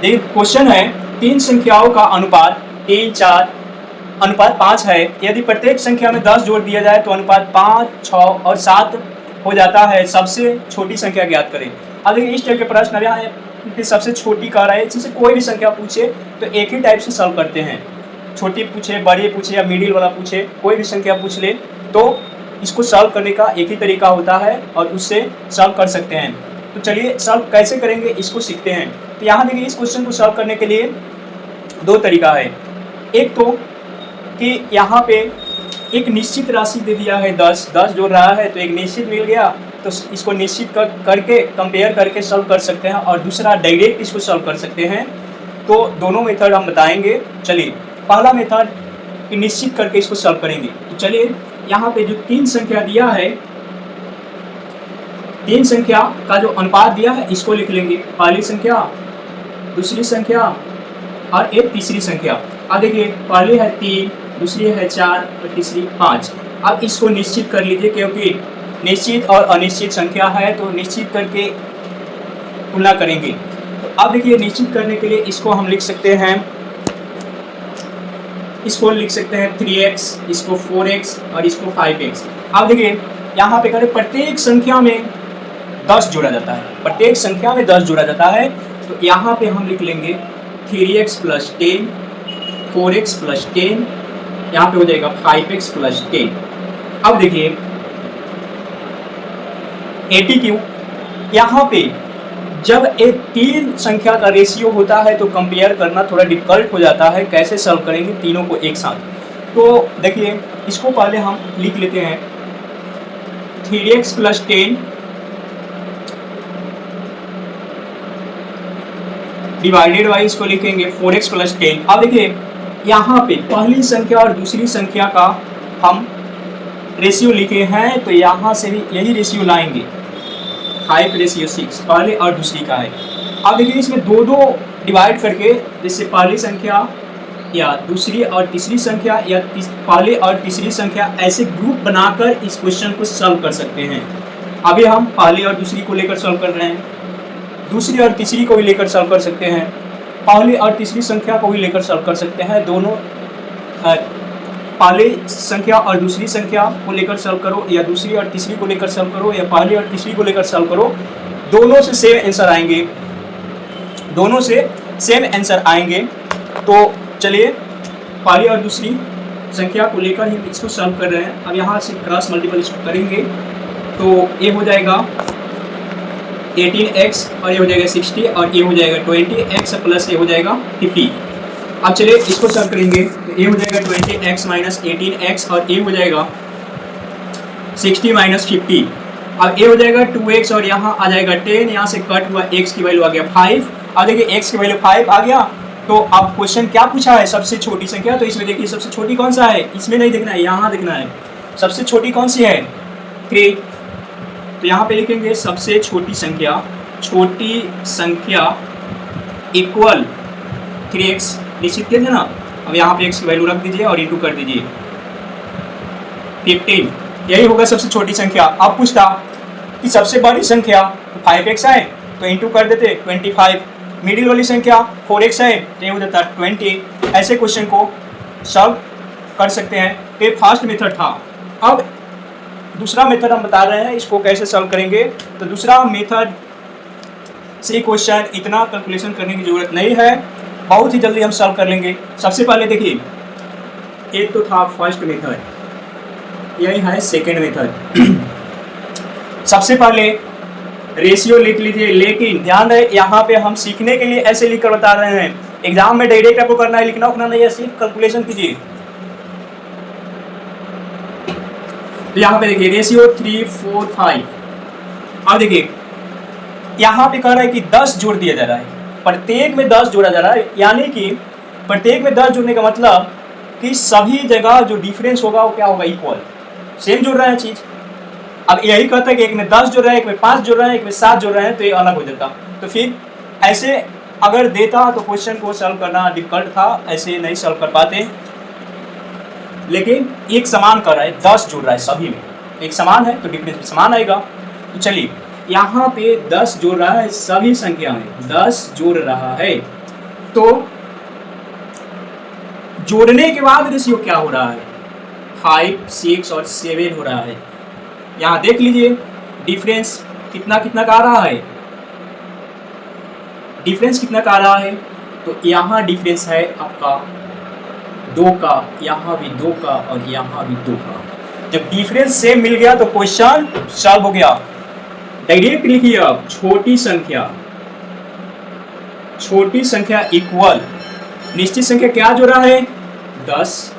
देखिए क्वेश्चन है, तीन संख्याओं का अनुपात 3, 4 अनुपात 5 है। यदि प्रत्येक संख्या में 10 जोड़ दिया जाए तो अनुपात 5, 6 और 7 हो जाता है। सबसे छोटी संख्या ज्ञात करें। अब देखिए इस टाइप के प्रश्न यहाँ है, सबसे छोटी कह रहा है, इससे कोई भी संख्या पूछे तो एक ही टाइप से सॉल्व करते हैं। छोटी पूछे, बड़ी पूछे या मिडिल वाला पूछे, कोई भी संख्या पूछ ले तो इसको सॉल्व करने का एक ही तरीका होता है और उससे सॉल्व कर सकते हैं। तो चलिए सॉल्व कैसे करेंगे इसको सीखते हैं। तो यहाँ देखिए इस क्वेश्चन को सॉल्व करने के लिए दो तरीका है। एक तो कि यहाँ पे एक निश्चित राशि दे दिया है 10 जोड़ रहा है तो एक निश्चित मिल गया, तो इसको निश्चित करके कंपेयर करके सॉल्व कर सकते हैं। और दूसरा डायरेक्ट इसको सॉल्व कर सकते हैं। तो दोनों मेथड हम बताएंगे। चलिए पहला मेथड कि निश्चित करके इसको सॉल्व करेंगे। तो चलिए यहाँ पे जो तीन संख्या दिया है, तीन संख्या का जो अनुपात दिया है इसको लिख लेंगे। पहली संख्या, दूसरी संख्या और एक तीसरी संख्या। अब देखिए पहली है 3, दूसरी है 4 और तीसरी 5। अब इसको निश्चित कर लीजिए, क्योंकि निश्चित और अनिश्चित संख्या है तो निश्चित करके तुलना करेंगे। तो अब देखिए निश्चित करने के लिए इसको हम लिख सकते हैं, इसको लिख सकते हैं 3x, इसको 4x और इसको 5x। अब देखिए यहाँ पे करें प्रत्येक संख्या में 10 जोड़ा जाता है, प्रत्येक संख्या में 10 जोड़ा जाता है। तो यहाँ पे हम लिख लेंगे 3x + 10, 4x + 10, यहाँ पे हो जाएगा 5x + 10। अब देखिए 80 क्यों, यहाँ पे जब एक तीन संख्या का रेशियो होता है तो कंपेयर करना थोड़ा डिफिकल्ट हो जाता है। कैसे सॉल्व करेंगे तीनों को एक साथ। तो देखिए इसको पहले हम लिख लेते हैं 3x + 10 डिवाइडेड बाई इसको लिखेंगे 4x + 10। अब देखिए यहाँ पे पहली संख्या और दूसरी संख्या का हम रेशियो लिखे हैं तो यहाँ से भी यही रेशियो लाएंगे, 5:6 पहले और दूसरी का है। अब देखिए इसमें दो डिवाइड करके, जैसे पहली संख्या या दूसरी और तीसरी संख्या या पहली और तीसरी संख्या, ऐसे ग्रुप बनाकर इस क्वेश्चन को सॉल्व कर सकते हैं। अभी हम पहली और दूसरी को लेकर सॉल्व कर रहे हैं, दूसरी और तीसरी को भी लेकर सॉल्व कर सकते हैं, पहली और तीसरी संख्या को भी लेकर सॉल्व कर सकते हैं। दोनों पहली संख्या और दूसरी संख्या को लेकर सॉल्व करो या दूसरी और तीसरी को लेकर सॉल्व करो या पहली और तीसरी को लेकर सॉल्व करो, दोनों से सेम आंसर आएंगे, दोनों से सेम आंसर आएंगे। तो चलिए पहली और दूसरी संख्या को लेकर ही इसको सॉल्व कर रहे हैं। अब यहाँ से क्रॉस मल्टीपल इसको करेंगे तो ये हो जाएगा 18x और ये हो जाएगा 60 और ये हो जाएगा 20x प्लस ये हो जाएगा 50। अब चलिए इसको सॉल्व करेंगे तो ये हो जाएगा 20x - 18x और ये हो जाएगा 60 - 50। अब ये हो जाएगा 2x और यहाँ आ जाएगा 10, यहाँ से कट हुआ x की वैल्यू आ गया 5। अब देखिए x की वैल्यू 5 आ गया। तो अब क्वेश्चन क्या पूछा है, सबसे छोटी संख्या। तो इसमें देखिए सबसे छोटी कौन सा है, इसमें नहीं देखना है, यहाँ देखना है। सबसे छोटी कौन सी है, 3। तो यहाँ पे लिखेंगे सबसे छोटी संख्या इक्वल 3x, निश्चित किए थे ना। अब यहाँ पे x की वैल्यू रख दीजिए और इंटू कर दीजिए 15, यही होगा सबसे छोटी संख्या। अब पूछता कि सबसे बड़ी संख्या 5x है तो इंटू कर देते 25, मिडिल वाली संख्या 4x है तो ये हो जाता 20। ऐसे क्वेश्चन को सॉल्व कर सकते हैं। ये फर्स्ट मेथड था। अब दूसरा मेथड हम बता रहे हैं, इसको कैसे सॉल्व करेंगे। तो दूसरा मेथड से क्वेश्चन इतना कैलकुलेशन करने की ज़रूरत नहीं है, बहुत ही जल्दी हम सॉल्व कर लेंगे। सबसे पहले देखिए एक तो था फर्स्ट मेथड, यही है सेकेंड मेथड। सबसे पहले रेशियो लिख लीजिए, लेकिन ध्यान रहे यहाँ पे हम सीखने के लिए ऐसे लिखकर बता रहे हैं। एग्जाम में डायरेक्ट आपको करना है, लिखना उखना नहीं है, सिर्फ कैलकुलेशन कीजिए। तो यहाँ पे देखिए रेशियो 3, 4, 5। अब देखिए यहाँ पे कह रहा है कि 10 जोड़ दिया जा रहा है, प्रत्येक में 10 जोड़ा जा रहा है, यानी कि प्रत्येक में 10 जोड़ने का मतलब कि सभी जगह जो डिफरेंस होगा वो क्या होगा, इक्वल, सेम जोड़ रहे हैं चीज। अब यही कहता है कि एक में 10 जोड़ रहे हैं, एक में 5 जोड़ रहे हैं, एक में 7 जोड़ रहे हैं, तो ये अलग हो जाता। तो फिर ऐसे अगर देता तो क्वेश्चन को सॉल्व करना डिफिकल्ट था, ऐसे नहीं सॉल्व कर पाते। लेकिन एक समान कर रहा है, 10 जोड़ रहा है, सभी में एक समान है तो डिफरेंस भी समान आएगा। तो चलिए यहाँ पे 10 जोड़ रहा है, सभी संख्या में 10 जोड़ रहा है। तो जोड़ने के बाद रेशियो क्या हो रहा है, 5, 6 और 7 हो रहा है। यहाँ देख लीजिए डिफरेंस कितना कितना का आ रहा है, डिफरेंस कितना का आ रहा है। तो यहाँ डिफरेंस है आपका 2 का, यहाँ भी 2 का और यहाँ भी 2 का। जब डिफरेंस सेम मिल गया तो क्वेश्चन सॉल्व हो गया। डायरेक्ट लिखिए अब छोटी संख्या इक्वल निश्चित संख्या क्या जोड़ा है 10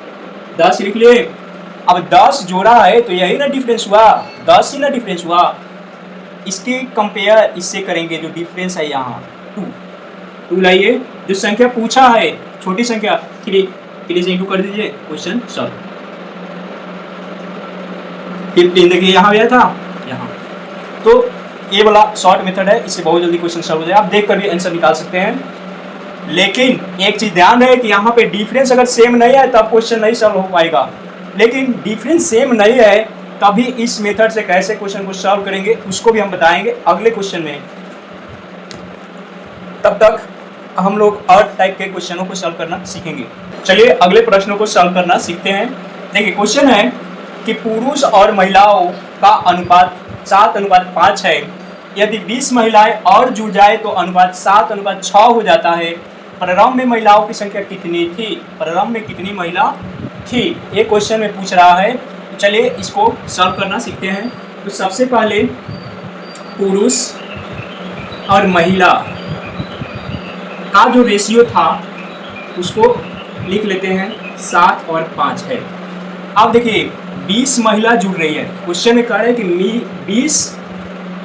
लिख लिए। अब 10 जोड़ा है तो यही ना डिफरेंस हुआ, 10 ही ना डिफरेंस हुआ। इसके कंपेयर इससे करेंगे जो डिफरेंस है यहाँ 2 लाइए। जो संख्या पूछा है छोटी संख्या 3 से इंटू कर दीजिए, क्वेश्चन सॉल्व। फिर 3 देखिए यहाँ गया था यहाँ। तो ये वाला शॉर्ट मेथड है, इससे बहुत जल्दी क्वेश्चन सॉल्व हो जाएगा। आप देख कर भी आंसर निकाल सकते हैं। लेकिन एक चीज ध्यान रहे कि यहाँ पे डिफरेंस अगर सेम नहीं है तब क्वेश्चन नहीं सॉल्व हो पाएगा। लेकिन डिफरेंस सेम नहीं है तभी इस मेथड से कैसे क्वेश्चन को सॉल्व करेंगे उसको भी हम बताएंगे अगले क्वेश्चन में। तब तक हम लोग और टाइप के क्वेश्चनों को सॉल्व करना सीखेंगे। चलिए अगले प्रश्नों को सॉल्व करना सीखते हैं। देखिए क्वेश्चन है कि पुरुष और महिलाओं का अनुपात 7:5 है। यदि 20 महिलाएं और जुड़ जाए तो अनुपात 7:6 हो जाता है। प्रारंभ में महिलाओं की संख्या कितनी थी, प्रारंभ में कितनी महिला थी, ये क्वेश्चन में पूछ रहा है। चलिए इसको सॉल्व करना सीखते हैं। तो सबसे पहले पुरुष और महिला का जो रेशियो था उसको लिख लेते हैं, 7 और 5 है। अब देखिए 20 महिला जुड़ रही है, क्वेश्चन में कह रहे हैं कि 20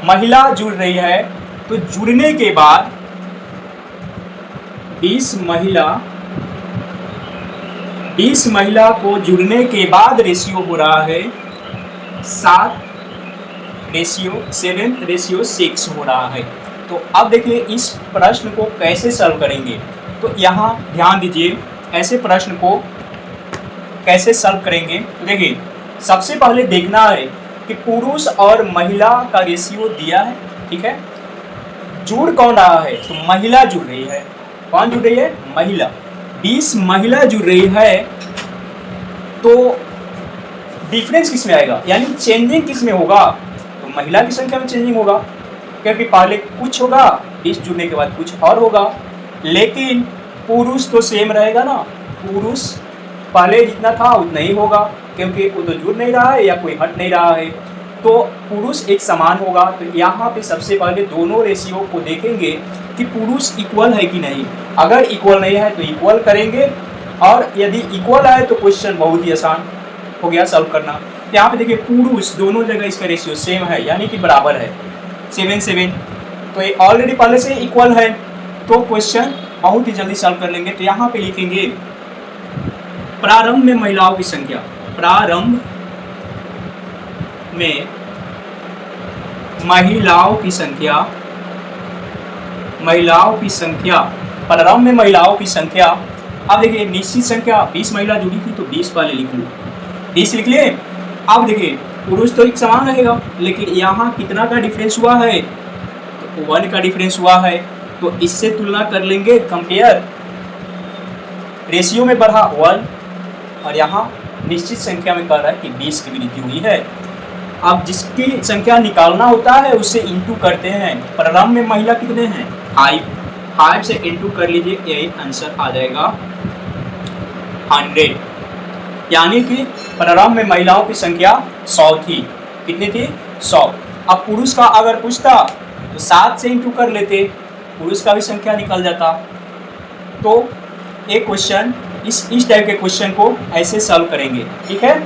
महिला जुड़ रही है। तो जुड़ने के बाद 20 महिला को जुड़ने के बाद रेशियो हो रहा है 7:7:6 हो रहा है। तो अब देखिए इस प्रश्न को कैसे सॉल्व करेंगे। तो यहाँ ध्यान दीजिए ऐसे प्रश्न को कैसे सॉल्व करेंगे। तो देखिए सबसे पहले देखना है कि पुरुष और महिला का रेशियो दिया है, ठीक है। जुड़ कौन रहा है, तो महिला जुड़ रही है। कौन जुड़ रही है, महिला। 20 महिला जुड़ रही है तो डिफरेंस किस में आएगा, यानी चेंजिंग किस में होगा, तो महिला की संख्या में चेंजिंग होगा, क्योंकि पहले कुछ होगा 20 जुड़ने के बाद कुछ और होगा। लेकिन पुरुष तो सेम रहेगा ना, पुरुष पहले जितना था उतना ही होगा, क्योंकि वो तो जुड़ नहीं रहा है या कोई हट नहीं रहा है, तो पुरुष एक समान होगा। तो यहाँ पे सबसे पहले दोनों रेशियो को देखेंगे कि पुरुष इक्वल है कि नहीं। अगर इक्वल नहीं है तो इक्वल करेंगे, और यदि इक्वल है तो क्वेश्चन बहुत ही आसान हो गया सॉल्व करना। यहाँ पे देखिए पुरुष दोनों जगह इसका रेशियो सेम है, यानी कि बराबर है 7:7। तो ये ऑलरेडी पहले से इक्वल है, तो क्वेश्चन बहुत ही जल्दी सॉल्व कर लेंगे। तो यहाँ पे लिखेंगे प्रारंभ में महिलाओं की संख्या, प्रारंभ में महिलाओं की संख्या, प्रारंभ में महिलाओं की संख्या। अब देखिए निश्चित संख्या 20 महिला जुड़ी थी तो 20 पहले लिख लो, 20 लिख लिए। अब देखिए पुरुष तो एक समान रहेगा, लेकिन यहाँ कितना का डिफरेंस हुआ है, तो 1 का डिफरेंस हुआ है। तो इससे तुलना कर लेंगे, कंपेयर। रेशियो में बढ़ा 1 और यहाँ निश्चित संख्या में कह रहा है कि 20 की वृद्धि हुई है। अब जिसकी संख्या निकालना होता है उससे इंटू करते हैं। प्रारंभ में महिला कितने हैं, 5 से इंटू कर लीजिए, यही आंसर आ जाएगा 100। यानी कि प्रारंभ में महिलाओं की संख्या 100 थी। कितनी थी, 100। अब पुरुष का अगर पूछता तो 7 से इंटू कर लेते, पुरुष का भी संख्या निकल जाता। तो एक क्वेश्चन इस टाइप के क्वेश्चन को ऐसे सॉल्व करेंगे, ठीक है।